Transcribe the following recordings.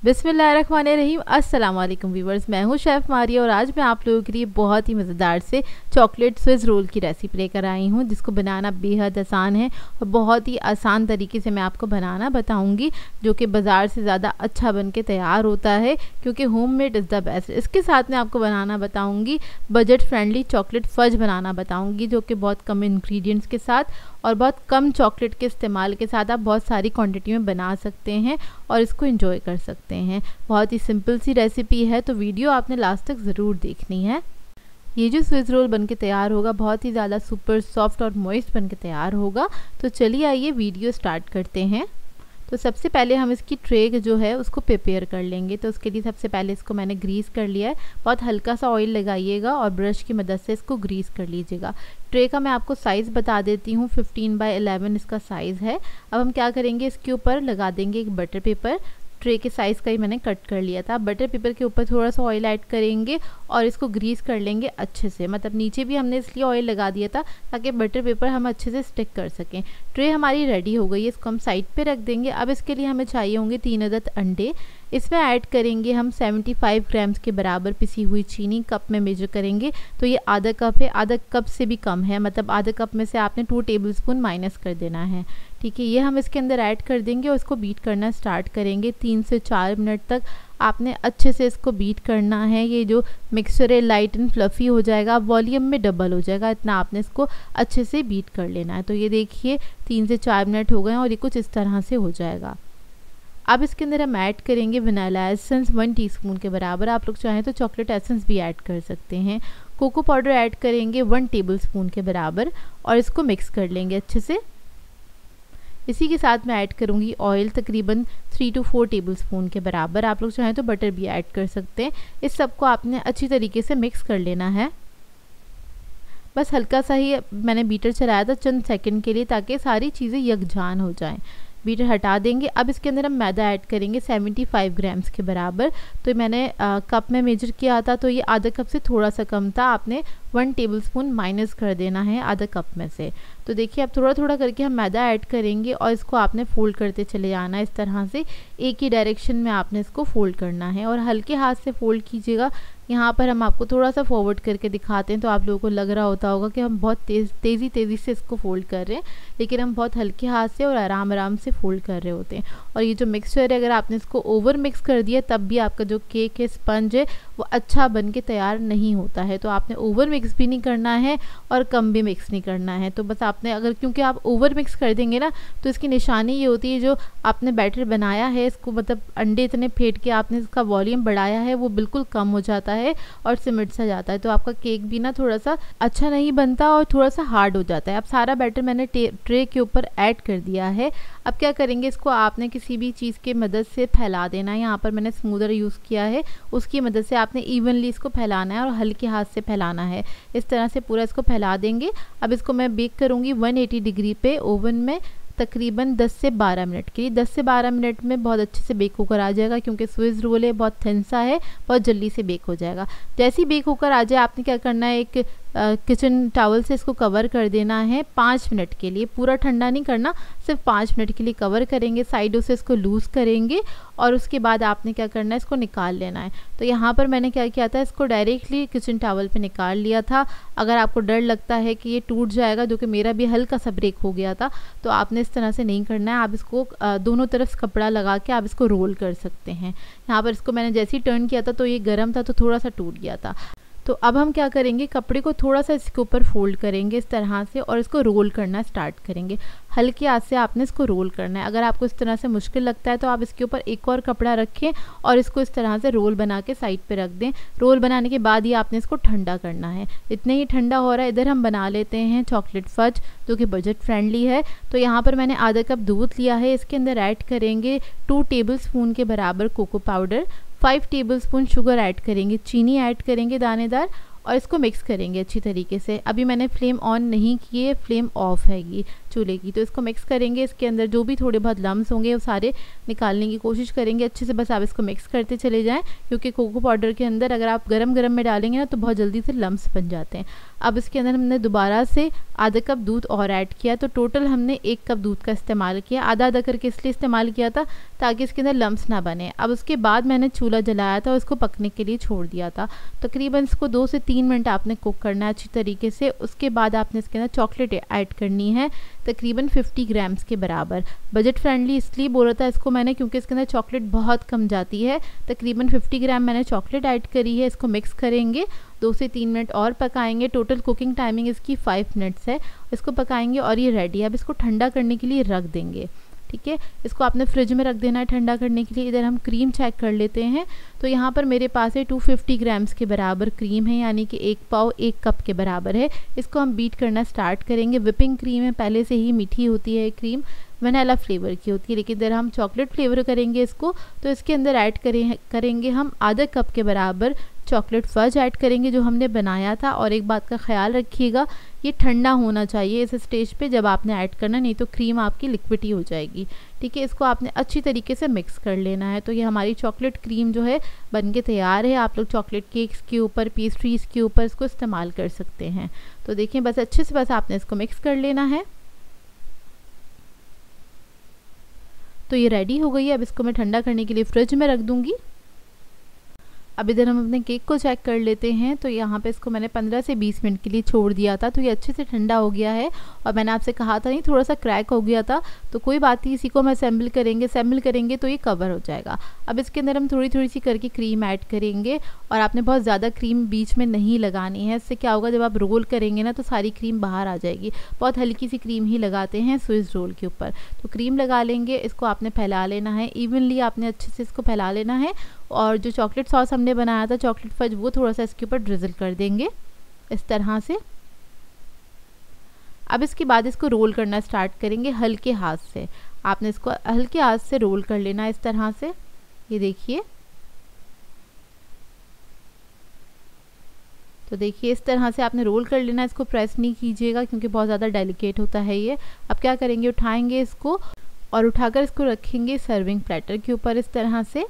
बिस्मिल्लाहिर्रहमानिर्रहीम। अस्सलाम वालेकुम व्यूवर्स, मैं हूं शेफ़ मारिया और आज मैं आप लोगों के लिए बहुत ही मज़ेदार से चॉकलेट स्विस रोल की रेसिपी लेकर आई हूं, जिसको बनाना बेहद आसान है और बहुत ही आसान तरीके से मैं आपको बनाना बताऊंगी, जो कि बाज़ार से ज़्यादा अच्छा बन के तैयार होता है, क्योंकि होममेड इज़ द बेस्ट। इसके साथ मैं आपको बनाना बताऊँगी बजट फ्रेंडली चॉकलेट फज बनाना बताऊँगी, जो कि बहुत कम इंग्रेडिएंट्स के साथ और बहुत कम चॉकलेट के इस्तेमाल के साथ आप बहुत सारी क्वांटिटी में बना सकते हैं और इसको एंजॉय कर सकते हैं। बहुत ही सिंपल सी रेसिपी है, तो वीडियो आपने लास्ट तक ज़रूर देखनी है। ये जो स्विस रोल बनके तैयार होगा बहुत ही ज़्यादा सुपर सॉफ्ट और मॉइस्ट बनके तैयार होगा। तो चलिए आइए वीडियो स्टार्ट करते हैं। तो सबसे पहले हम इसकी ट्रे जो है उसको प्रिपेयर कर लेंगे। तो उसके लिए सबसे पहले इसको मैंने ग्रीस कर लिया है। बहुत हल्का सा ऑयल लगाइएगा और ब्रश की मदद से इसको ग्रीस कर लीजिएगा। ट्रे का मैं आपको साइज़ बता देती हूँ, 15x11 इसका साइज़ है। अब हम क्या करेंगे, इसके ऊपर लगा देंगे एक बटर पेपर। ट्रे के साइज़ का ही मैंने कट कर लिया था। बटर पेपर के ऊपर थोड़ा सा ऑयल ऐड करेंगे और इसको ग्रीस कर लेंगे अच्छे से। मतलब नीचे भी हमने इसलिए ऑयल लगा दिया था ताकि बटर पेपर हम अच्छे से स्टिक कर सकें। ट्रे हमारी रेडी हो गई है, इसको हम साइड पे रख देंगे। अब इसके लिए हमें चाहिए होंगे 3 अदद अंडे। इसमें ऐड करेंगे हम 75 ग्राम्स के बराबर पिसी हुई चीनी। कप में मेजर करेंगे तो ये आधा कप है, आधा कप से भी कम है, मतलब आधा कप में से आपने 2 टेबलस्पून माइनस कर देना है। ठीक है, ये हम इसके अंदर ऐड कर देंगे और इसको बीट करना स्टार्ट करेंगे। 3 से 4 मिनट तक आपने अच्छे से इसको बीट करना है। ये जो मिक्सचर है लाइट एंड फ्लफ़ी हो जाएगा, वॉल्यूम में डबल हो जाएगा, इतना आपने इसको अच्छे से बीट कर लेना है। तो ये देखिए 3 से 4 मिनट हो गए हैं और ये कुछ इस तरह से हो जाएगा। अब इसके अंदर हम ऐड करेंगे वनीला एसेंस 1 टीस्पून के बराबर। आप लोग चाहें तो चॉकलेट एसेंस भी ऐड कर सकते हैं। कोको पाउडर ऐड करेंगे 1 टेबलस्पून के बराबर और इसको मिक्स कर लेंगे अच्छे से। इसी के साथ मैं ऐड करूंगी ऑयल तकरीबन 3 to 4 टेबलस्पून के बराबर। आप लोग चाहें तो बटर भी ऐड कर सकते हैं। इस सबको आपने अच्छी तरीके से मिक्स कर लेना है। बस हल्का सा ही मैंने बीटर चलाया था चंद सेकंड के लिए, ताकि सारी चीज़ें यकजान हो जाएं। बीटर हटा देंगे। अब इसके अंदर हम मैदा ऐड करेंगे 75 ग्राम्स के बराबर। तो मैंने कप में मेजर किया था, तो ये आधा कप से थोड़ा सा कम था। आपने 1 टेबलस्पून माइनस कर देना है आधा कप में से। तो देखिए अब थोड़ा थोड़ा करके हम मैदा ऐड करेंगे और इसको आपने फोल्ड करते चले जाना है। इस तरह से एक ही डायरेक्शन में आपने इसको फोल्ड करना है और हल्के हाथ से फोल्ड कीजिएगा। यहाँ पर हम आपको थोड़ा सा फॉरवर्ड करके दिखाते हैं, तो आप लोगों को लग रहा होता होगा कि हम बहुत तेज़ी से इसको फोल्ड कर रहे हैं, लेकिन हम बहुत हल्के हाथ से और आराम से फोल्ड कर रहे होते हैं। और ये जो मिक्सचर है, अगर आपने इसको ओवर मिक्स कर दिया तब भी आपका जो केक है, स्पंज है, वो अच्छा बन के तैयार नहीं होता है। तो आपने ओवर मिक्स भी नहीं करना है और कम भी मिक्स नहीं करना है। तो बस आपने क्योंकि आप ओवर मिक्स कर देंगे ना, तो इसकी निशानी ये होती है, जो आपने बैटर बनाया है इसको, मतलब अंडे इतने फेंट के आपने इसका वॉल्यूम बढ़ाया है, वो बिल्कुल कम हो जाता है और सिमट सा जाता है। तो आपका केक भी ना थोड़ा सा अच्छा नहीं बनता और थोड़ा सा हार्ड हो जाता है। अब सारा बैटर मैंने ट्रे के ऊपर ऐड कर दिया है। अब क्या करेंगे, इसको आपने किसी भी चीज़ की मदद से फैला देना है। यहाँ पर मैंने स्मूदर यूज़ किया है, उसकी मदद से आपने इवनली इसको फैलाना है और हल्के हाथ से फैलाना है। इस तरह से पूरा इसको फैला देंगे। अब इसको मैं बेक करूँगी 180 डिग्री पे ओवन में तकरीबन 10 से 12 मिनट के लिए। 10 से 12 मिनट में बहुत अच्छे से बेक होकर आ जाएगा, क्योंकि स्विस रोल है, बहुत थिन सा है, बहुत जल्दी से बेक हो जाएगा। जैसे ही बेक होकर आ जाए, आपने क्या करना है, एक किचन टॉवल से इसको कवर कर देना है 5 मिनट के लिए। पूरा ठंडा नहीं करना, सिर्फ 5 मिनट के लिए कवर करेंगे। साइडों से इसको लूज़ करेंगे और उसके बाद आपने क्या करना है, इसको निकाल लेना है। तो यहाँ पर मैंने क्या किया था, इसको डायरेक्टली किचन टॉवल पे निकाल लिया था। अगर आपको डर लगता है कि ये टूट जाएगा, जो कि मेरा भी हल्का सा ब्रेक हो गया था, तो आपने इस तरह से नहीं करना है। आप इसको दोनों तरफ कपड़ा लगा के आप इसको रोल कर सकते हैं। यहाँ पर इसको मैंने जैसे ही टर्न किया था तो ये गर्म था, तो थोड़ा सा टूट गया था। तो अब हम क्या करेंगे, कपड़े को थोड़ा सा इसके ऊपर फोल्ड करेंगे इस तरह से और इसको रोल करना स्टार्ट करेंगे। हल्के हाथ से आपने इसको रोल करना है। अगर आपको इस तरह से मुश्किल लगता है तो आप इसके ऊपर एक और कपड़ा रखें और इसको इस तरह से रोल बना के साइड पे रख दें। रोल बनाने के बाद ही आपने इसको ठंडा करना है। इतने ही ठंडा हो रहा है, इधर हम बना लेते हैं चॉकलेट फज, जो कि बजट फ्रेंडली है। तो यहाँ पर मैंने आधा कप दूध लिया है। इसके अंदर ऐड करेंगे 2 टेबलस्पून के बराबर cocoa powder, 5 tablespoon sugar add करेंगे, चीनी ऐड करेंगे दानेदार और इसको मिक्स करेंगे अच्छी तरीके से। अभी मैंने फ्लेम ऑन नहीं की है, फ्लेम ऑफ हैगी। चूल्हे की। तो इसको मिक्स करेंगे, इसके अंदर जो भी थोड़े बहुत लम्स होंगे वो सारे निकालने की कोशिश करेंगे अच्छे से। बस आप इसको मिक्स करते चले जाएं, क्योंकि कोको पाउडर के अंदर अगर आप गरम गरम में डालेंगे ना तो बहुत जल्दी से लम्स बन जाते हैं। अब इसके अंदर हमने दोबारा से आधा कप दूध और ऐड किया, तो टोटल हमने 1 कप दूध का इस्तेमाल किया। आधा आधा करके इसलिए इस्तेमाल किया था ताकि इसके अंदर लम्स ना बने। अब उसके बाद मैंने चूल्हा जलाया था और इसको पकने के लिए छोड़ दिया था। तकरीबन इसको 2 से 3 मिनट आपने कुक करना है अच्छी तरीके से। उसके बाद आपने इसके अंदर चॉकलेट ऐड करनी है, तकरीबन 50 ग्राम्स के बराबर। बजट फ्रेंडली इसलिए बोला था इसको मैंने क्योंकि इसके अंदर चॉकलेट बहुत कम जाती है। तकरीबन 50 ग्राम मैंने चॉकलेट ऐड करी है। इसको मिक्स करेंगे, 2 से 3 मिनट और पकाएंगे। टोटल कुकिंग टाइमिंग इसकी 5 मिनट्स है। इसको पकाएंगे और ये रेडी है। अब इसको ठंडा करने के लिए रख देंगे, ठीक है। इसको आपने फ्रिज में रख देना है ठंडा करने के लिए। इधर हम क्रीम चेक कर लेते हैं। तो यहाँ पर मेरे पास है 250 ग्राम्स के बराबर क्रीम है, यानी कि 1 पाव 1 कप के बराबर है। इसको हम बीट करना स्टार्ट करेंगे। विपिंग क्रीम है, पहले से ही मीठी होती है क्रीम, वनीला फ्लेवर की होती है, लेकिन इधर हम चॉकलेट फ्लेवर करेंगे इसको। तो इसके अंदर ऐड करेंगे हम आधा कप के बराबर चॉकलेट फज ऐड करेंगे जो हमने बनाया था। और एक बात का ख्याल रखिएगा, ये ठंडा होना चाहिए इस स्टेज पे जब आपने ऐड करना, नहीं तो क्रीम आपकी लिक्विडी हो जाएगी, ठीक है। इसको आपने अच्छी तरीके से मिक्स कर लेना है। तो ये हमारी चॉकलेट क्रीम जो है बन के तैयार है। आप लोग चॉकलेट केक्स के ऊपर, पेस्ट्रीज़ के ऊपर इसको इस्तेमाल कर सकते हैं। तो देखिए बस अच्छे से बस आपने इसको मिक्स कर लेना है। तो ये रेडी हो गई है। अब इसको मैं ठंडा करने के लिए फ्रिज में रख दूँगी। अब इधर हम अपने केक को चेक कर लेते हैं। तो यहाँ पे इसको मैंने 15 से 20 मिनट के लिए छोड़ दिया था, तो ये अच्छे से ठंडा हो गया है। और मैंने आपसे कहा था नहीं, थोड़ा सा क्रैक हो गया था, तो कोई बात नहीं, इसी को हम असेंबल करेंगे तो ये कवर हो जाएगा। अब इसके अंदर हम थोड़ी थोड़ी सी करके क्रीम ऐड करेंगे, और आपने बहुत ज़्यादा क्रीम बीच में नहीं लगानी है। इससे क्या होगा, जब आप रोल करेंगे ना तो सारी क्रीम बाहर आ जाएगी। बहुत हल्की सी क्रीम ही लगाते हैं स्विस रोल के ऊपर। तो क्रीम लगा लेंगे, इसको आपने फैला लेना है इवनली, आपने अच्छे से इसको फैला लेना है। और जो चॉकलेट सॉस हमने बनाया था, चॉकलेट फज, वो थोड़ा सा इसके ऊपर ड्रिजल कर देंगे इस तरह से। अब इसके बाद इसको रोल करना स्टार्ट करेंगे हल्के हाथ से। आपने इसको हल्के हाथ से रोल कर लेना इस तरह से। ये देखिए, तो देखिए इस तरह से आपने रोल कर लेना। इसको प्रेस नहीं कीजिएगा क्योंकि बहुत ज़्यादा डेलिकेट होता है ये। अब क्या करेंगे, उठाएंगे इसको और उठाकर इसको रखेंगे सर्विंग प्लेटर के ऊपर इस तरह से।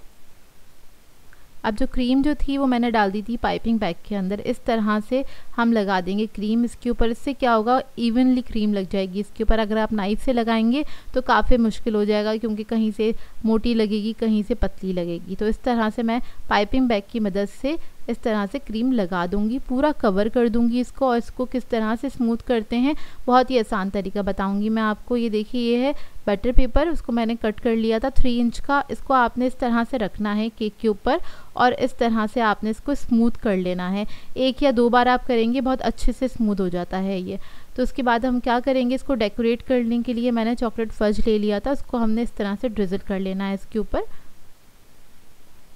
अब जो क्रीम जो थी वो मैंने डाल दी थी पाइपिंग बैग के अंदर। इस तरह से हम लगा देंगे क्रीम इसके ऊपर। इससे क्या होगा, इवनली क्रीम लग जाएगी इसके ऊपर। अगर आप नाइफ से लगाएंगे तो काफ़ी मुश्किल हो जाएगा, क्योंकि कहीं से मोटी लगेगी, कहीं से पतली लगेगी। तो इस तरह से मैं पाइपिंग बैग की मदद से इस तरह से क्रीम लगा दूंगी, पूरा कवर कर दूंगी इसको। और इसको किस तरह से स्मूथ करते हैं, बहुत ही आसान तरीका बताऊंगी मैं आपको। ये देखिए, ये है बटर पेपर, उसको मैंने कट कर लिया था 3 इंच का। इसको आपने इस तरह से रखना है केक के ऊपर, और इस तरह से आपने इसको स्मूथ कर लेना है। 1 या 2 बार आप करेंगे, बहुत अच्छे से स्मूथ हो जाता है ये। तो उसके बाद हम क्या करेंगे, इसको डेकोरेट करने के लिए मैंने चॉकलेट फज ले लिया था, उसको हमने इस तरह से ड्रिजल कर लेना है इसके ऊपर।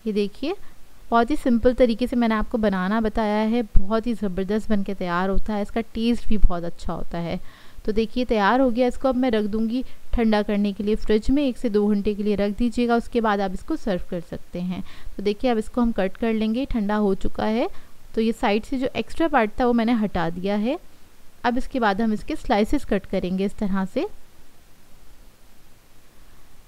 ये देखिए, बहुत ही सिंपल तरीके से मैंने आपको बनाना बताया है। बहुत ही ज़बरदस्त बन के तैयार होता है, इसका टेस्ट भी बहुत अच्छा होता है। तो देखिए तैयार हो गया। इसको अब मैं रख दूंगी ठंडा करने के लिए फ्रिज में। 1 से 2 घंटे के लिए रख दीजिएगा, उसके बाद आप इसको सर्व कर सकते हैं। तो देखिए अब इसको हम कट कर लेंगे, ठंडा हो चुका है। तो ये साइड से जो एक्स्ट्रा पार्ट था वो मैंने हटा दिया है। अब इसके बाद हम इसके स्लाइसेस कट करेंगे इस तरह से।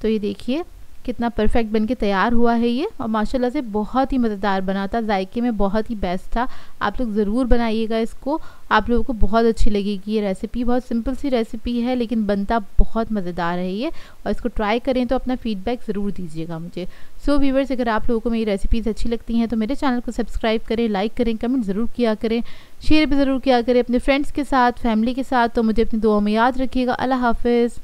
तो ये देखिए कितना परफेक्ट बनके तैयार हुआ है ये, और माशाल्लाह से बहुत ही मज़ेदार बना था, जायके में बहुत ही बेस्ट था। आप लोग ज़रूर बनाइएगा इसको, आप लोगों को बहुत अच्छी लगेगी ये रेसिपी। बहुत सिंपल सी रेसिपी है लेकिन बनता बहुत मज़ेदार है ये, और इसको ट्राई करें तो अपना फीडबैक ज़रूर दीजिएगा मुझे। सो व्यूअर्स, अगर आप लोगों को मेरी रेसिपीज़ अच्छी लगती हैं तो मेरे चैनल को सब्सक्राइब करें, लाइक करें, कमेंट ज़रूर किया करें, शेयर भी ज़रूर किया करें अपने फ्रेंड्स के साथ, फैमिली के साथ। तो मुझे अपनी दुआ में याद रखिएगा। अल्लाह हाफ़िज़।